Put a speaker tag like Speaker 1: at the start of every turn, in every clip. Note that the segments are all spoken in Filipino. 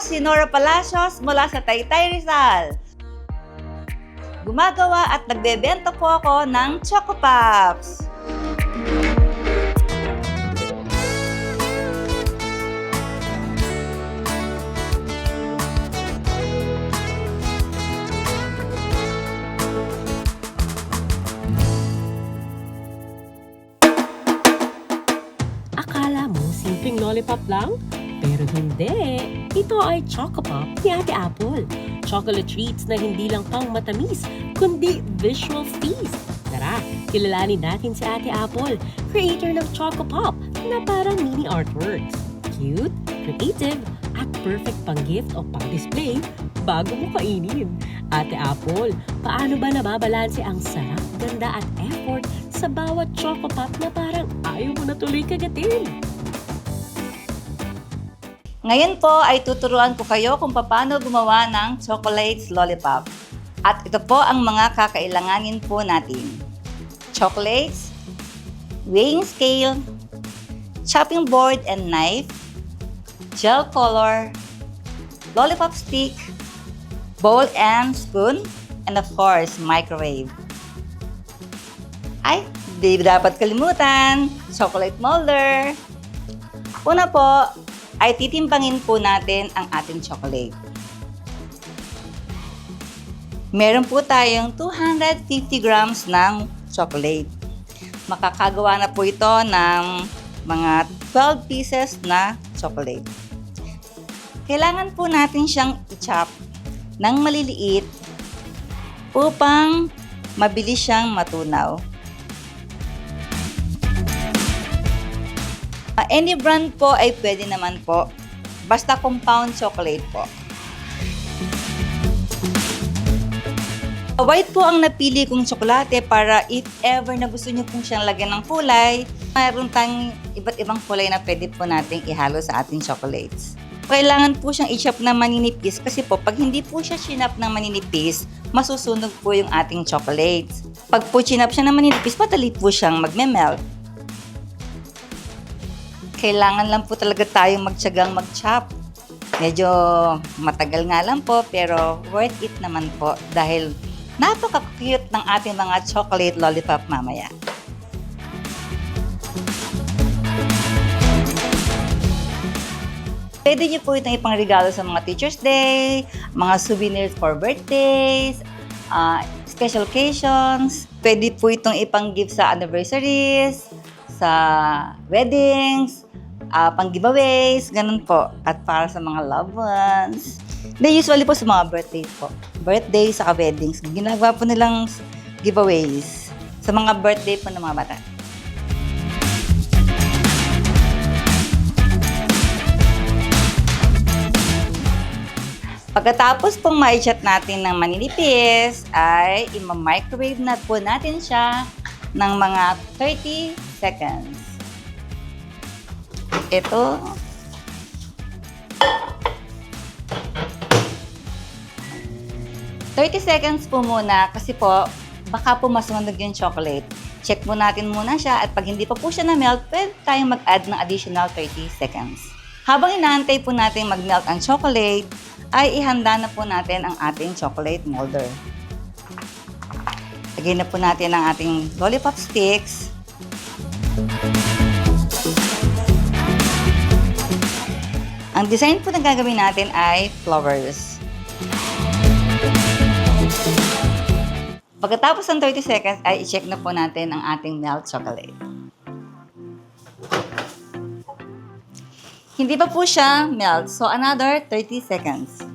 Speaker 1: si Nora Palacios mula sa Taytay, Rizal. Gumagawa at nagbebenta po ako ng Choco Pops.
Speaker 2: Akala mo simpleng lollipop lang? Pero hindi. Ito ay Choco Pop ni Ate Apple. Chocolate treats na hindi lang pang matamis, kundi visual feast. Tara, kilalanin natin si Ate Apple, creator ng Choco Pop na parang mini artworks. Cute, creative, at perfect pang-gift o pang-display bago mo kainin. Ate Apple, paano ba nababalanse ang sarap, ganda at effort sa bawat Choco Pop na parang ayaw mo na tuloy kagatin?
Speaker 1: Ngayon po ay tuturuan ko kayo kung paano gumawa ng chocolates lollipop. At ito po ang mga kakailanganin po natin. Chocolates, weighing scale, chopping board and knife, gel color, lollipop stick, bowl and spoon, and of course, microwave. Ay, di dapat kalimutan, chocolate molder. Una po, ay titimbangin po natin ang ating chocolate. Meron po tayong 250 grams ng chocolate. Makakagawa na po ito ng mga 12 pieces na chocolate. Kailangan po natin siyang i-chop ng maliliit upang mabilis siyang matunaw. Any brand po ay pwede naman po. Basta compound chocolate po. White po ang napili kong tsokolate para if ever na gusto nyo pong siyang lagyan ng kulay, mayroon tayong iba't ibang kulay na pwede po nating ihalo sa ating chocolates. Kailangan po siyang i-chop na maninipis kasi po pag hindi po siya chinap ng maninipis, masusunog po yung ating chocolates. Pag po chinap siya ng maninipis, madali po siyang magme-melt. Kailangan lang po talaga tayong magtiyagang mag-chop. Medyo matagal nga lang po pero worth it naman po dahil napaka-cute ng ating mga chocolate lollipop mamaya. Pwede niyo po itong ipangregalo sa mga Teacher's Day, mga souvenirs for birthdays, special occasions. Pwede po itong ipang-gift sa anniversaries, sa weddings, pang-giveaways, ganun po. At para sa mga loved ones. Usually po sa mga birthdays po. Birthdays, saka weddings. Ginagawa po nilang giveaways sa mga birthday po ng mga bata. Pagkatapos pong ma-chat natin ng maninipis, ay ima-microwave na po natin siya ng mga 30 seconds. Ito. $30 po muna kasi po baka po masunog yung chocolate. Check po natin muna siya at pag hindi pa po siya na-melt, pwede tayong mag-add ng additional 30 seconds. Habang inaantay po natin mag-melt ang chocolate, ay ihanda na po natin ang ating chocolate molder. Lagay na po natin ang ating lollipop sticks. Ang design po na gagawin natin ay flowers. Pagkatapos ng 30 seconds ay i-check na po natin ang ating melt chocolate. Hindi pa po siya melt, so another 30 seconds.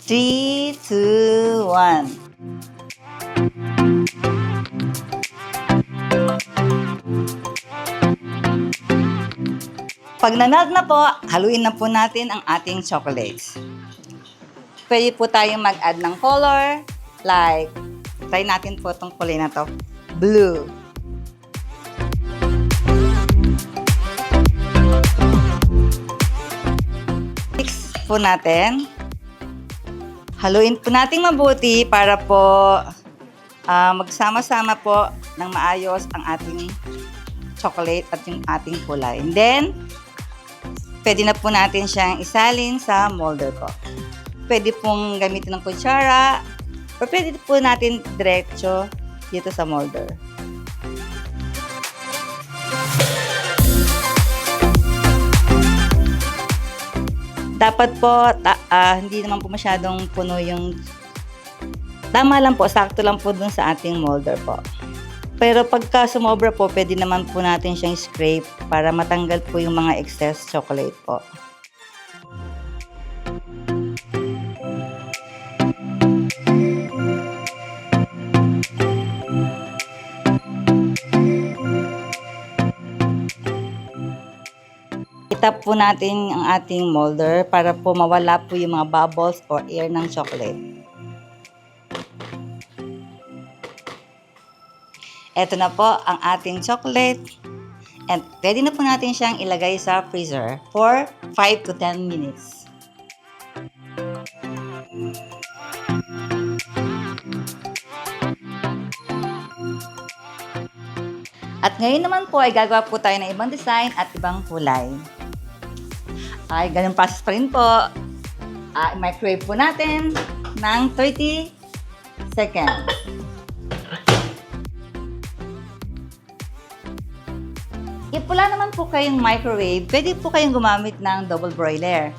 Speaker 1: Three, two, one. Pag na-melt na po, haluin na po natin ang ating chocolates. Pwede po tayong mag-add ng color, like, try natin po itong kulay na to, blue. Mix po natin. Haluin po natin mabuti para po Magsama-sama po ng maayos ang ating chocolate at yung ating kulay. And then, pwede na po natin siyang isalin sa molder po. Pwede pong gamitin ng kutsara o pwede po natin diretso dito sa molder. Dapat po, hindi naman po masyadong puno yung... Tama lang po, sakto lang po dun sa ating molder po. Pero pagka sumobra po, pwede naman po natin siyang scrape para matanggal po yung mga excess chocolate po. Itap po natin ang ating molder para po mawala po yung mga bubbles or air ng chocolate. Ito na po ang ating chocolate. And pwede na po natin siyang ilagay sa freezer for 5 to 10 minutes. At ngayon naman po ay gagawa po tayo ng ibang design at ibang kulay. Ay, ganun process pa rin po. I-microwave po natin ng 30 seconds. If wala naman po kayong microwave, pwede po kayong gumamit ng double broiler.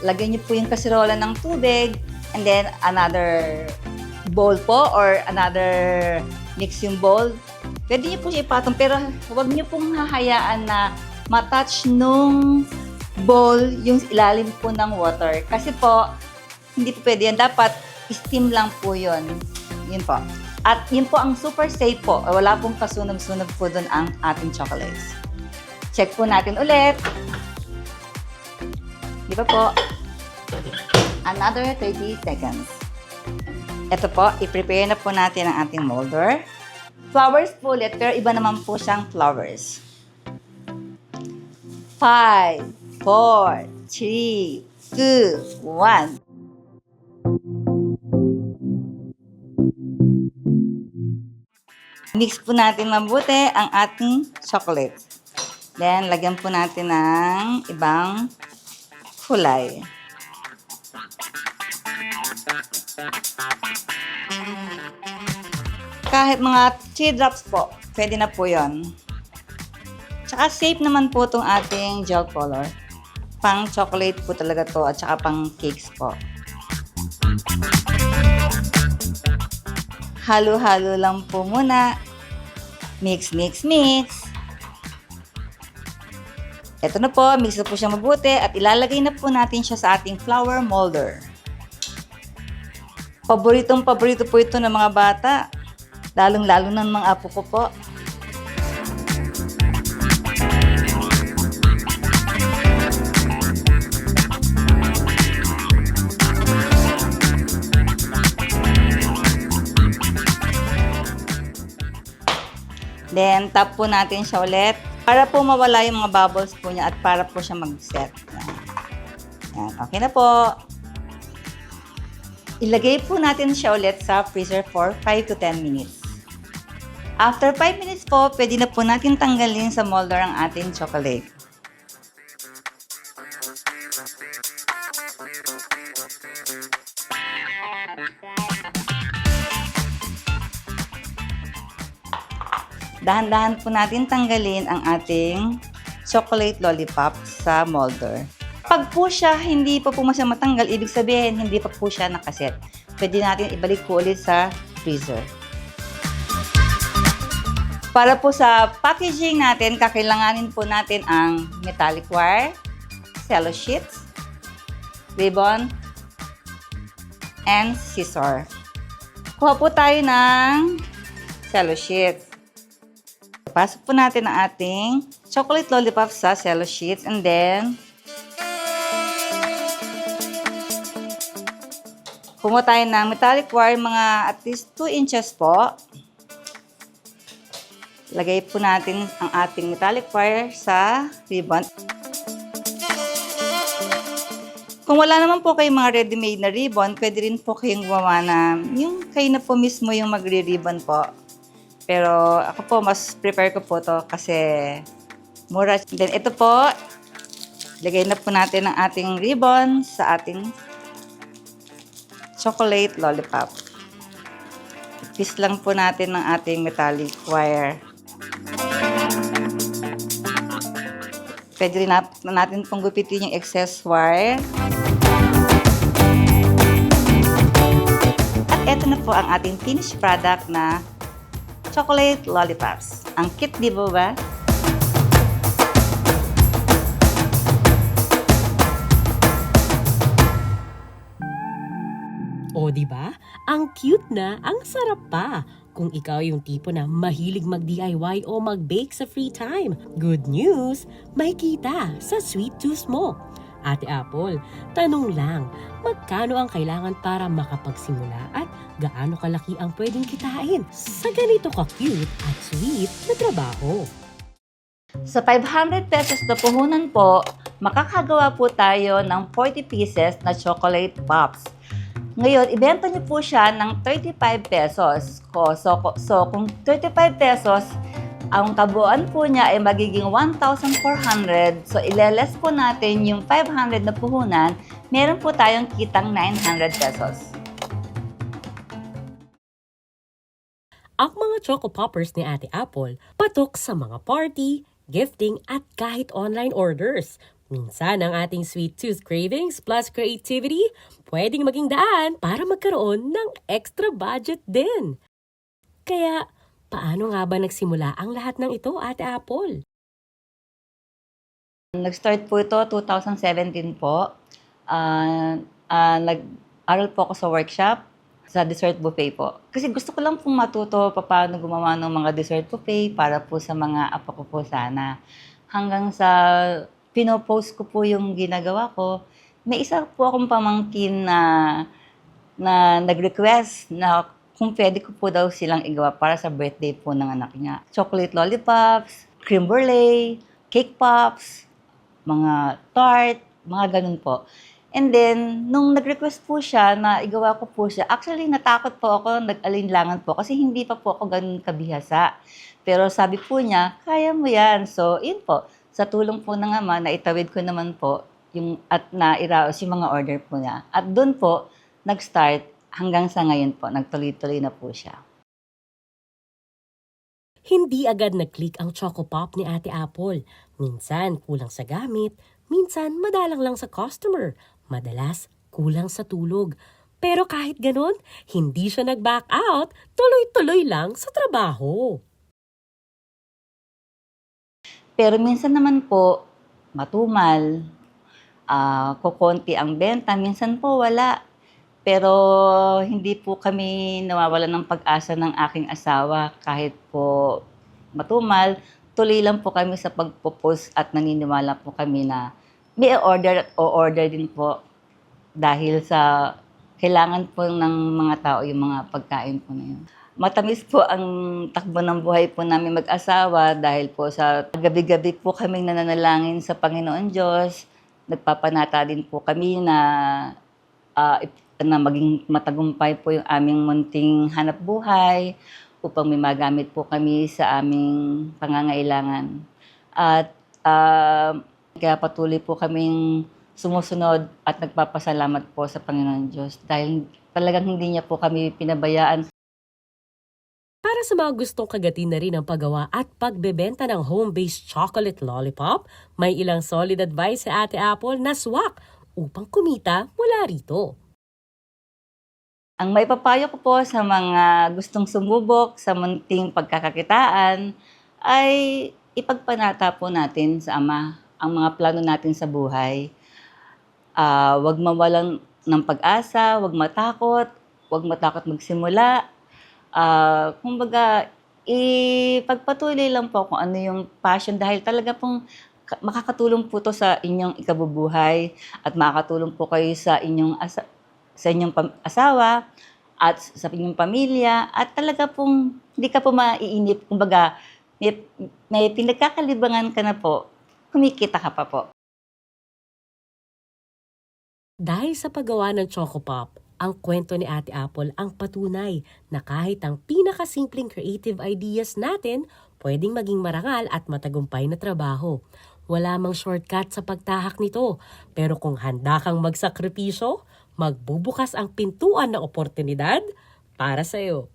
Speaker 1: Lagyan niyo po yung kaserola ng tubig and then another bowl po or another mixing bowl. Pwede niyo po siya ipatong pero huwag niyo pong hahayaan na matouch nung bowl yung ilalim po ng water. Kasi po, hindi po pwede yan. Dapat steam lang po yun. Yun po. At yun po ang super safe po. Wala pong kasunog-sunog po dun ang ating chocolates. Check po natin ulit. Di ba po? Another 30 seconds. Ito po, i-prepare na po natin ang ating molder. Flowers po ulit, pero iba naman po siyang flowers. 5, 4, 3, 2, 1. Mix po natin mabuti ang ating chocolate. Then, lagyan po natin ng ibang kulay. Kahit mga 3 drops po, pwede na po yon. Tsaka safe naman po itong ating gel color. Pang chocolate po talaga to at tsaka pang cakes po. Halo-halo lang po muna. Mix, mix, mix. Ito na po, mix na po siya mabuti at ilalagay na po natin siya sa ating flower molder. Paboritong-paborito po ito ng mga bata. Lalong-lalo ng mga apo ko po. Then, tap po natin siya ulit para po mawala yung mga bubbles po niya at para po siya mag-set. Yan. Okay na po. Ilagay po natin siya ulit sa freezer for 5 to 10 minutes. After 5 minutes po, pwede na po natin tanggalin sa molder ang ating chocolate. Dahan-dahan po natin tanggalin ang ating chocolate lollipop sa molder. Pag po siya hindi pa po masya matanggal, ibig sabihin hindi pa po siya nakaset. Pwede natin ibalik po ulit sa freezer. Para po sa packaging natin, kakailanganin po natin ang metallic wire, cello sheets, ribbon, and scissor. Kuha po tayo ng cello sheets. Pasok po natin ang ating chocolate lollipop sa cello sheets and then kumuha tayo ng metallic wire, mga at least 2 inches po. Lagay po natin ang ating metallic wire sa ribbon. Kung wala naman po kayong mga ready-made na ribbon, pwede rin po kayong gumawa na yung kayo na po mismo yung magre-ribbon po. Pero ako po, mas prefer ko po to kasi mura. Then ito po, lagay na po natin ang ating ribbon sa ating chocolate lollipop. Twist lang po natin ng ating metallic wire. Pwede rin natin pong gupitin yung excess wire. At eto na po ang ating finished product na chocolate lollipops. Ang cute, di ba?
Speaker 2: O di ba? Ang cute na, ang sarap pa. Kung ikaw yung tipo na mahilig mag-DIY o mag-bake sa free time, good news, may kita sa sweet tooth mo. Ate Apple, tanong lang, magkano ang kailangan para makapagsimula at gaano kalaki ang pwedeng kitain sa ganito ka-cute at sweet na trabaho?
Speaker 1: Sa 500 pesos na puhunan po, makakagawa po tayo ng 40 pieces na chocolate pops. Ngayon, ibenta niyo po siya ng 35 pesos. So kung 35 pesos, ang kabuuan po niya ay magiging 1,400. So, ileles po natin yung 500 na puhunan, meron po tayong kitang 900 pesos.
Speaker 2: Ang mga Choco Poppers ni Ate Apple, patok sa mga party, gifting at kahit online orders. Minsan ang ating sweet tooth cravings plus creativity pwedeng maging daan para magkaroon ng extra budget din. Kaya, paano nga ba nagsimula ang lahat ng ito, Ate Apple?
Speaker 1: Nag-start po ito 2017 po. Nag-aral po ako sa workshop sa dessert buffet po. Kasi gusto ko lang pong matuto paano gumawa ng mga dessert buffet para po sa mga apo ko po sana. Hanggang sa pinopost ko po yung ginagawa ko, may isa po akong pamangkin na nag-request na kung pwede ko po daw silang igawa para sa birthday po ng anak niya. Chocolate lollipops, cream brulee, cake pops, mga tart, mga ganun po. And then, nung nag-request po siya na igawa ko po siya, actually natakot po ako, nag-alinlangan po kasi hindi pa po ako ganun kabihasa. Pero sabi po niya, kaya mo yan. So, yun po. Sa tulong po ng ama, naitawid ko naman po at nairaos yung mga order po niya. At doon po, nag-start hanggang sa ngayon po, nagtuloy-tuloy na po siya.
Speaker 2: Hindi agad nag-click ang Choco Pop ni Ate Apple. Minsan kulang sa gamit, minsan madalang lang sa customer, madalas kulang sa tulog. Pero kahit ganon, hindi siya nag-back out, tuloy-tuloy lang sa trabaho.
Speaker 1: Pero minsan naman po, matumal, kukonti ang benta, minsan po wala. Pero hindi po kami nawawalan ng pag-asa ng aking asawa kahit po matumal. Tuloy lang po kami sa pagpo-post at naniniwala po kami na may order at o-order din po dahil sa kailangan po ng mga tao yung mga pagkain po na yun. Matamis po ang takbo ng buhay po namin mag-asawa dahil po sa gabi-gabi po kaming nananalangin sa Panginoon Diyos. Nagpapanata din po kami na maging matagumpay po yung aming munting hanap buhay upang may magamit po kami sa aming pangangailangan. At kaya patuloy po kaming sumusunod at nagpapasalamat po sa Panginoon Diyos dahil talagang hindi niya po kami pinabayaan.
Speaker 2: Para sa mga gustong kagatin na rin ang paggawa at pagbebenta ng home-based chocolate lollipop, may ilang solid advice sa Ate Apple na swak upang kumita mula rito.
Speaker 1: Ang may papayo ko po sa mga gustong sumubok sa munting pagkakakitaan ay ipagpanata po natin sa Ama ang mga plano natin sa buhay. Huwag mawalan ng pag-asa, huwag matakot magsimula. Kumbaga, ipagpatuloy lang po kung ano yung passion dahil talaga pong makakatulong po to sa inyong ikabubuhay at makakatulong po kayo sa inyong asawa at sa inyong pamilya at talaga pong hindi ka po maiinip. Kumbaga, may pinagkakalibangan ka na po, kumikita ka pa po.
Speaker 2: Dahil sa paggawa ng Choco Pop, ang kwento ni Ate Apple ang patunay na kahit ang pinakasimpleng creative ideas natin, pwedeng maging marangal at matagumpay na trabaho. Wala mang shortcut sa pagtahak nito, pero kung handa kang magsakripisyo, magbubukas ang pintuan ng oportunidad para sa'yo.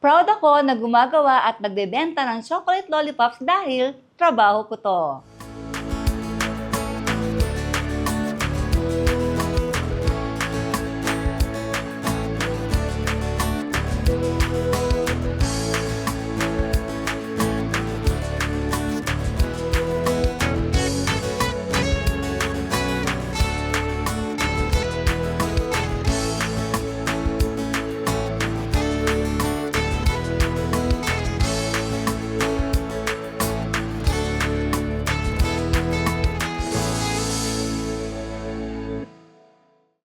Speaker 1: Proud ako na gumagawa at nagbebenta ng chocolate lollipops dahil trabaho ko to.